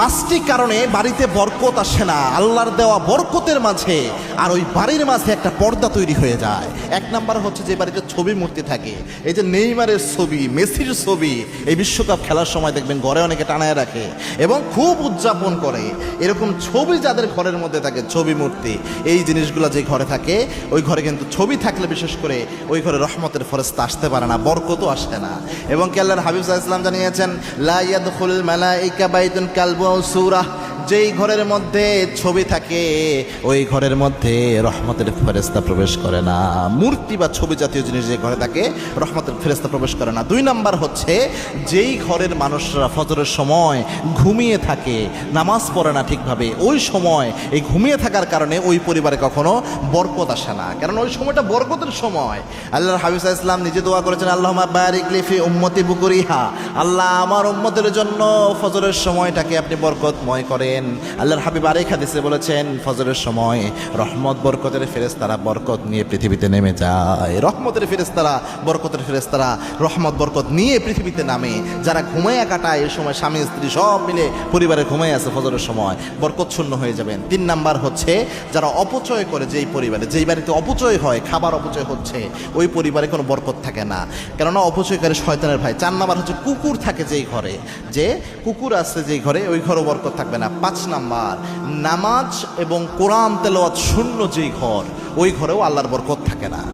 পাঁচটি কারণে বাড়িতে বরকত আসে না, আল্লাহর দেওয়া বরকতের মাঝে আর ওই বাড়ির মাঝে একটা পর্দা তৈরি হয়ে যায়। এক নাম্বার হচ্ছে যে বাড়িতে ছবি মূর্তি থাকে, এই যে নেইমারের ছবি, মেসির ছবি, এই বিশ্বকাপ খেলার সময় দেখবেন ঘরে অনেকে টানায় রাখে এবং খুব উদযাপন করে। এরকম ছবি যাদের ঘরের মধ্যে থাকে, ছবি মূর্তি, এই জিনিসগুলো যে ঘরে থাকে, ওই ঘরে কিন্তু ছবি থাকলে বিশেষ করে ওই ঘরে রহমতের ফেরেশতা আসতে পারে না, বরকতও আসে না। এবং কি আল্লাহর হাবিব সাল্লাল্লাহু আলাইহি ওয়াসাল্লাম জানিয়েছেন, লা ইয়াদখুলুল মালাইকা বাইতুন কালবু সূরাহ, যেই ঘরের মধ্যে ছবি থাকে ওই ঘরের মধ্যে রহমতের ফেরেশতা প্রবেশ করে না। মূর্তি বা ছবি জাতীয় জিনিস যে ঘরে থাকে রহমতের ফেরেশতা প্রবেশ করে না। দুই নাম্বার হচ্ছে যেই ঘরের মানুষরা ফজরের সময় ঘুমিয়ে থাকে, নামাজ পড়ে না ঠিকভাবে, ওই সময় এই ঘুমিয়ে থাকার কারণে ওই পরিবারে কখনো বরকত আসে না, কারণ ওই সময়টা বরকতের সময়। আল্লাহর হাবিব সাল্লাল্লাহু আলাইহি ওয়াসাল্লাম নিজে দোয়া করেছেন, আল্লাহুম্মা বারিক লি ফি উম্মতি বুকুরিহা, আল্লাহ আমার উম্মতের জন্য ফজরের সময়টাকে আপনি বরকতময় করেন। আল্লাহর হাবিব আরেক হাদিসে বলেছেন, ফজরের সময় রহমত বরকতের ফেরেশতারা বরকত নিয়ে পৃথিবীতে নেমে যায়। রহমতের ফেরেশতারা, বরকতের ফেরেশতারা রহমত বরকত নিয়ে পৃথিবীতে নামে। যারা ঘুমাইয়া কাটায় এই সময়, স্বামী স্ত্রী সব মিলে পরিবারে ঘুমাই আছে ফজরের সময়, বরকত শূন্য হয়ে যাবেন। তিন নাম্বার হচ্ছে যারা অপচয় করে, যেই পরিবারে, যেই বাড়িতে অপচয় হয়, খাবার অপচয় হচ্ছে, ওই পরিবারে কোনো বরকত থাকে না, কেননা অপচয় করে শয়তানের ভাই। চার নাম্বার হচ্ছে কুকুর থাকে যেই ঘরে, যে কুকুর আছে যেই ঘরে, ওই ঘরেও বরকত থাকবে না। পাঁচ নাম্বার নামাজ এবং কোরআন তেলাওয়াত শূন্য যেই ঘর, ওই ঘরেও আল্লাহর বরকত থাকে না।